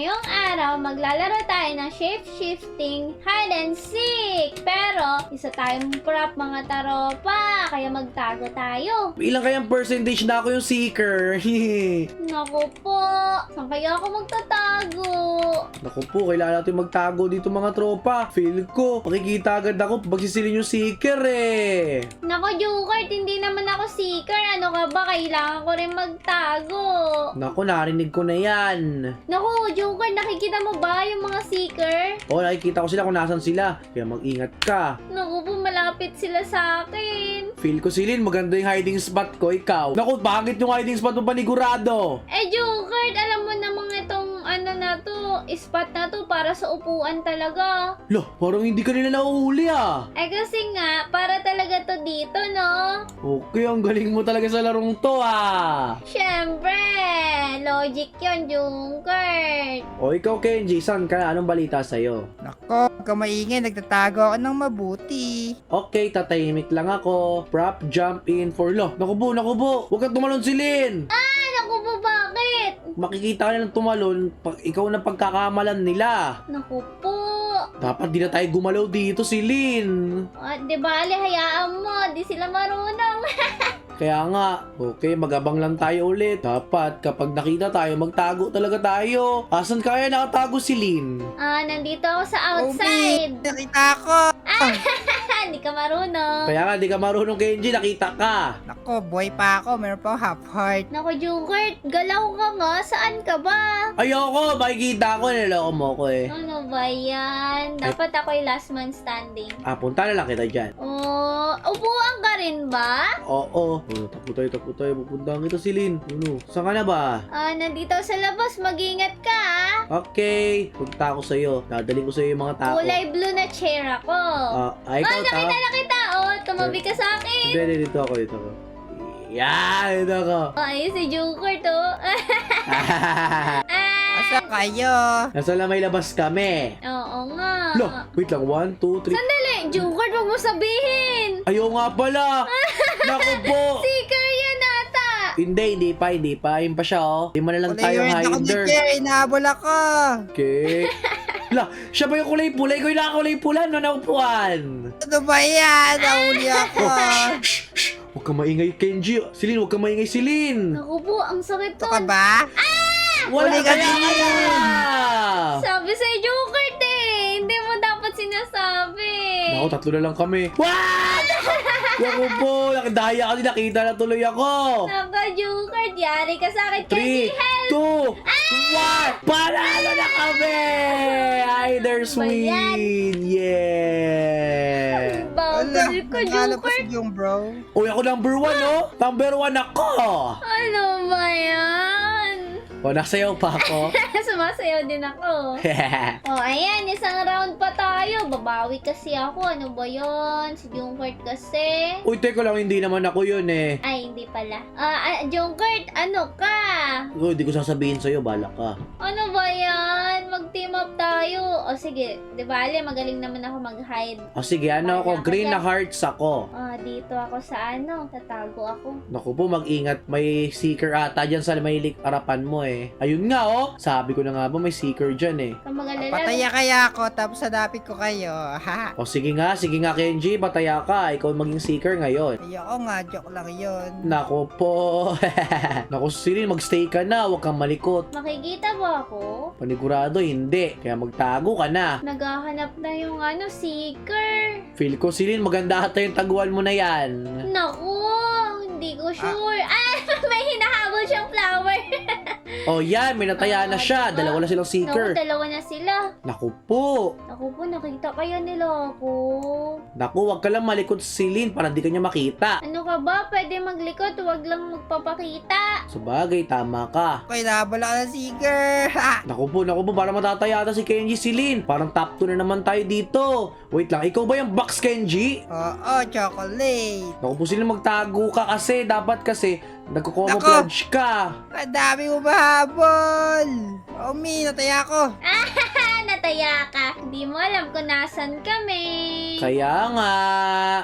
ngayong araw, maglalaro tayo ng shape-shifting hide and seek. Pero, isa tayong prop mga taropa, kaya magtago tayo. Ilang kayang percentage na ako yung seeker? Naku po, saan kaya ako magtatago? Naku po, kailangan natin magtago dito mga tropa. Feel ko, makikita agad ako pag sisilin yung seeker eh. Naku, Jukert, hindi naman ako seeker. Ano ka ba? Kailangan ko rin magtago. Naku, narinig ko na yan. Naku, Jukert, nakikita mo ba yung mga seeker? Oo, nakikita ko sila kung nasan sila. Kaya mag-ingat ka. Naku po, malapit sila sa akin. Feel ko, Silin, maganda yung hiding spot ko. Ikaw. Naku, bakit yung hiding spot mo panigurado? Eh, Jukert, alam mo namang itong ano na to, spot na to para sa upuan talaga. Loh, parang hindi ka nila nauhuli ah. Eh, kasi nga, para talaga to dito, no? Okay, ang galing mo talaga sa larong to ah. Syempre, logic yun, Jukert. O ikaw, Kenji, saan ka na? Anong balita sa'yo? Nako, huwag ka maingay, nagtatago ako ng mabuti. Okay, tatahimik lang ako. Prop, jump in for law. Nakubo. Huwag kang tumalon, Silin. Ay, naku po, bakit? Makikita ka nilang tumalon pag ikaw na pagkakamalan nila. Naku po. Dapat di na tayo gumalaw dito, Silin. Di bale, hayaan mo, di sila marunong. Kaya nga, okay, magabang lang tayo ulit. Dapat kapag nakita tayo, magtago talaga tayo. Asan kaya nakatago si Lin? Nandito ako sa outside. Omi, nakita ako. Hindi ka marunong. Kaya nga, di ka marunong, Kenji, nakita ka. Nako, buhay pa ako, meron pa ako half heart. Naku, Jukert, galaw ka nga. Saan ka ba? Ayoko, makikita ko, niloko mo ko eh. Ano ba yan? Dapat ako yung last man standing. Punta na lang kita dyan. Oh, upuan ka rin ba? Oo. Takbo tayo. Pupuntahan kita si Lin. Saan ka na ba? Nandito sa labas. Mag-ingat ka, Okay. Punta ako sa'yo. Dadaling ko sa'yo yung mga tao. Kulay blue na chair ako. Ikaw, nakita na kita. Oh, tumabi ka sa akin. Hindi, dito ako. Yan, dito ako. Ayun si Jukert, oh. Asa kayo? Nasa lamay labas kami. Oo nga. Loh, wait lang. 1, 2, 3. Sandali, Jukert, huwag mo sabihin. Ayaw nga pala. Naku po. Seeker yan ata. Hindi pa. Ayun pa siya, oh. Hindi mo na lang tayo Ako ni hider. Jerry, inahabol ako. Okay. La, siya ba yung kulay pula? Ikaw yung nakakulay pula, no? Naupuan. Ano ba yan? Nahuli ako. Shh. Huwag kang maingay, Kenji. Silin, huwag kang maingay, Silin. Naku po, ang sakit Ito to. ka ba? Wala Huli ka ka din. Sabi sa Jukert eh. Hindi mo dapat sinasabi. Naku, 3 na lang kami. What? Naku po, nakidaya kasi nakita na tuloy ako. Naku, Jukert, yari ka sa akin. 3, Candy help. 2, 1. Panalo na kami! Either win. Yeah! Bawal ko, nanalo pa Jukert. si Jung, bro. Uy, ako number 1, no? Number 1 ako! Ano ba yan? O, nasayaw pa ako. Sumasayaw din ako. Ayan, isang round pa tayo. Babawi kasi ako. Ano ba yun? Si Jungkert kasi. Uy, teka lang, hindi naman ako yun eh. Ay, hindi pala. Jungkert, ano ka? Uy, hindi ko sasabihin sa'yo, bala ka. Ano ba yan? Mag-team up tayo. O sige, di ba, Ale, magaling naman ako mag-hide. O sige, ano ako? Green na hearts ako. Dito ako sa tatago ako. Naku po, mag-ingat. May seeker ata dyan sa may harapan mo eh. Ayun nga oh. Sabi ko na nga ba, may seeker dyan eh. Kung mag-alala. Pataya kaya ako, tapos sadapit ko kayo. Ha? O sige nga, Kenji. Pataya ka. Ikaw maging seeker ngayon. Ayoko nga, joke lang yun. Naku po. Naku, Silin, magstay ka na. Huwag kang malikot. Makikita ba ako? Panigurado, hindi. Kaya magtago ka na. Naghahanap na yung seeker. Feel ko, Silin, maganda ata yung taguan mo na yan. Naku, hindi ko sure. May hinahabol siyang flower. Oh, yan. May nataya na siya. Dalawa na silang Naku, seeker. dalawa na sila. Naku po. Naku po, nakita kaya nila ako. Naku, wag ka lang malikot sa Silin para di ka niya makita. Ano ka ba? Pwede maglikot, huwag lang magpapakita. Sabagay, tama ka. Okay, nahabol ako ng seeker. Ha? Naku po, para matataya ata si Kenji Silin. Parang top 2 na naman tayo dito. Wait lang, ikaw ba yung box, Kenji? Oo, chocolate. Naku po, Silin, magtago ka kasi. Dapat kasi, nagko-camouflage ka. Ang dami mo mahabol. Omi, nataya ako. Nataya ka. Hindi mo alam kung nasan kami. Kaya nga.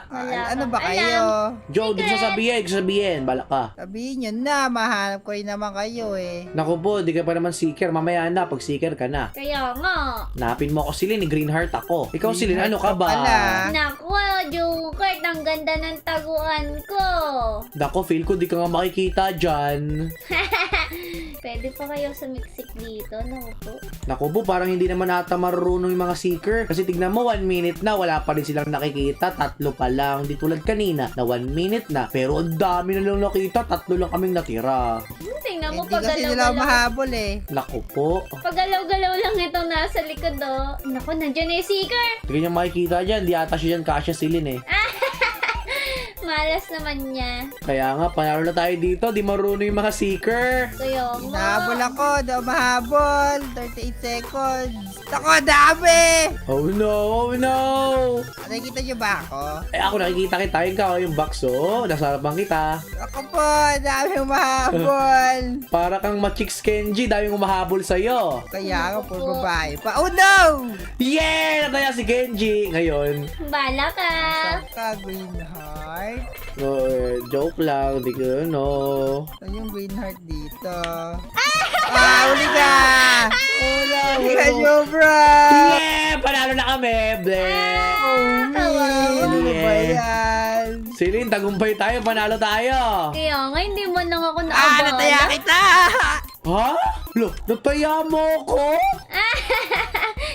Wala Ano ba kang kayo? Joe, di ko sasabihin. Bala ka. Sabihin nyo na, mahanap ko rin naman kayo eh. Naku po, di ka pa naman seeker. Mamaya na, pag seeker ka na. Kaya nga. Napin mo ako Silin, ni Greenheart ako. Ikaw Greenheart Silin, ano ka ba? ka pala. Naku, Jungkurt, ang ganda ng taguan ko. Nako, feel ko di ka nga makikita dyan. Pwede pa kayo sumiksik dito, naku po. Naku po, parang hindi naman ata marunong yung mga seeker. Kasi tignan mo, 1 minute na, wala pa rin silang nakikita. 3 pa lang. Di tulad kanina, na 1 minute na. Pero ang dami na lang nakita, 3 lang kaming natira. Tingnan mo, Hindi kasi nila pagalaw-galaw. mahabol eh. Naku po. Pagalaw-galaw lang itong nasa likod, oh. Naku, nandyan eh, seeker. Hindi niya makikita dyan, di ata siya dyan kasya Silin eh. Malas naman niya. Kaya nga, panalo na tayo dito, di marunong yung mga seeker. Kaya nga. Nahabol ako, daw mahabol. 38 seconds. Ako, dami! Oh no, oh no! Nakikita nyo ba ako? Eh ako nakikita kita, yung box oh, nasa harapan kita. Ako po, dami mahabol. Para kang ma-chicks Kenji, daming umahabol sa'yo. Kaya ako, puro babae pa. Oh no! Yeah! Nataya si Kenji ngayon. Bala ka. Saan ka, Greenheart? Joke lang, di ko no. Saan yung Greenheart dito? Uli ka! Uli ka nyo, bro! Yeah! Panalo na kami! Bleh! Ano ba Yeah. yan? Silin, tagumpay tayo, panalo tayo. Kaya nga, hindi mo lang ako Ah, naabala. nataya kita! Ha? Lo, nataya mo ko?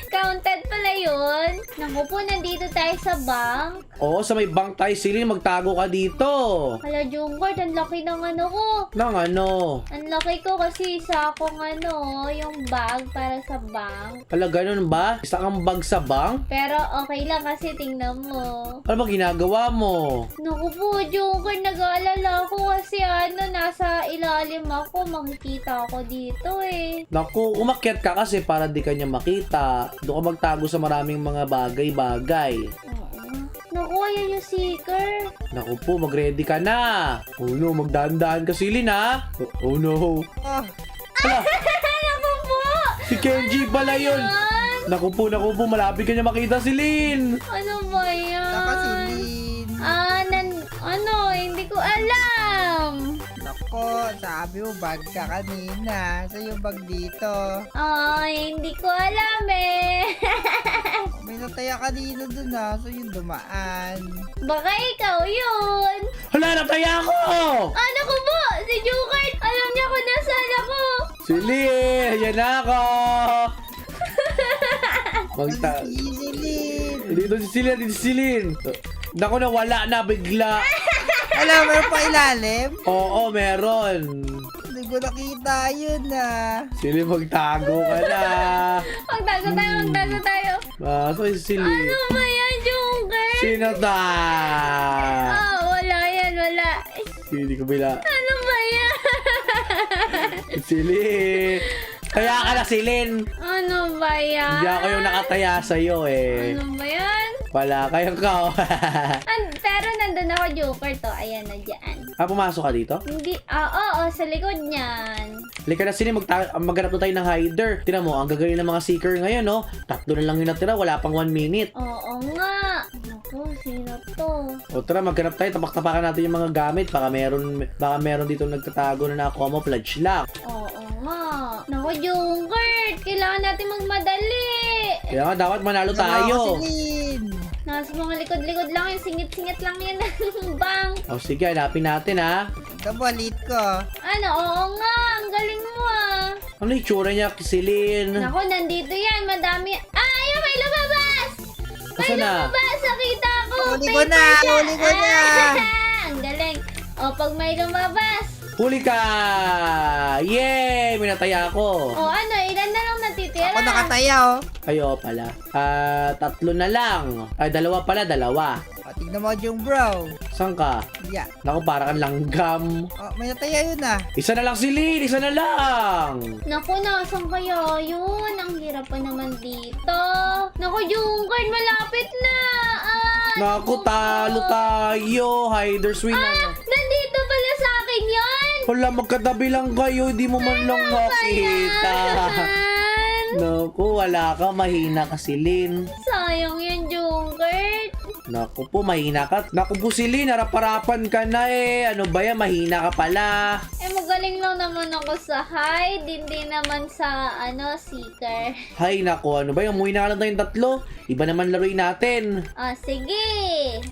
Counted pala yun. Naku po, nandito tayo sa bank. Oo, sa may bank tayo, Silin, magtago ka dito. Hala, Jungkurt, ang laki ng ano ko. Nang ano? Ang laki ko kasi isa akong yung bag para sa bank. Hala, ganun ba? Isa kang bag sa bank? Pero okay lang kasi tingnan mo. Ano ba ginagawa mo? Naku po, Jungkurt, nag-aalala ako kasi nasa ilalim ako. Makikita ako dito eh. Naku, umakyat ka kasi para di ka niya makita. Doon ka magtago sa maraming mga bagay-bagay. Oo. Naku, ayan yung seeker. Naku po, mag-ready ka na. Oh no, magdaan-daan ka Silin ha. Oh no. Oh, Hala, Naku po! si Kenji pala yun. Yan! Naku po, malapit ka niya makita Silin. Ano ba yan? nakasilin. Hindi ko alam. Nako, sabi mo bag ka kanina. Sa yung bag dito. Hindi ko alam eh. May nataya kanina dun ha. So yung dumaan. Baka ikaw yun. Hala, nataya ako! Ano ko po? Si Jukart, alam niya kung nasaan ako. Silin, yan na ako. Nakasilin. Dito si Silin. Naku, nawala na bigla. Alam, meron pa ilalim? Oo, meron. Hindi ko nakita yun Silin, magtago ka na. Magtago tayo. So, si Silin. Ano ba yan, Jukart? Sino ta? Wala yan, wala. Hindi ko bila. Ano ba yan? Silin. Kaya ka na, Silin. Ano ba yan? Hindi ako yung nakataya sa'yo eh. Ano ba yan? Wala, kayong ka. Pero nandun ako, Jukart, to. Ayan, na dyan. Pumasok ka dito? Hindi, oo, sa likod niyan. Halika na, Silin, maghanap na tayo ng hider. Tingnan mo, ang gagaling ng mga seeker ngayon, no? 3 na lang yung natira, wala pang 1 minute. Oo nga. Naku, sino to? O tara, maghanap tayo, tapak-tapakan natin yung mga gamit. Baka meron dito nagtatago na camouflage lang. Oo nga. Naku, Jungkurt, kailangan natin magmadali. Kaya nga, dapat manalo tayo. Nakasilin. Nasa mga likod-likod lang yung singit-singit lang yan ng bank. O sige, hanapin natin ha. Kabalit ko. Oo nga, ang galing mo ah. Ano yung tsura niya, Silin? Naku, nandito yan, madami. Ayun, may lumabas! May Asa na? lumabas, nakita ko. Huli ko na, Paper siya. huli ko na. Ang galing. Pag may lumabas. Huli ka! Yay! May nataya ako. Ilan na lang natitira? Ako nakataya oh. Ayo pala. 3 na lang. Ay, 2 pala, 2. Tignan mo yung bro. Saan ka? Yeah. Naku, para kang langgam. May nataya yun Isa na lang si Lin, isa na lang. Naku, nasan kaya yun? Ang hirap pa naman dito. Naku, Jungkart, malapit na. Naku, talo tayo. Hiders win na. Nandito pala sa akin yan. Wala, magkatabi lang kayo. Di mo man lang makita. Naku, wala ka. Mahina ka si Lin. Sayang yan, Jungkart. Naku po, mahina ka. Naku po, Silin, harap-harapan ka na eh. Ano ba yan? Mahina ka pala. Eh, magaling lang naman ako sa hide, hindi naman sa, seeker. Hay, naku, ano ba yan? Umuwi na lang tayong tatlo. Iba naman laruin natin. Sige.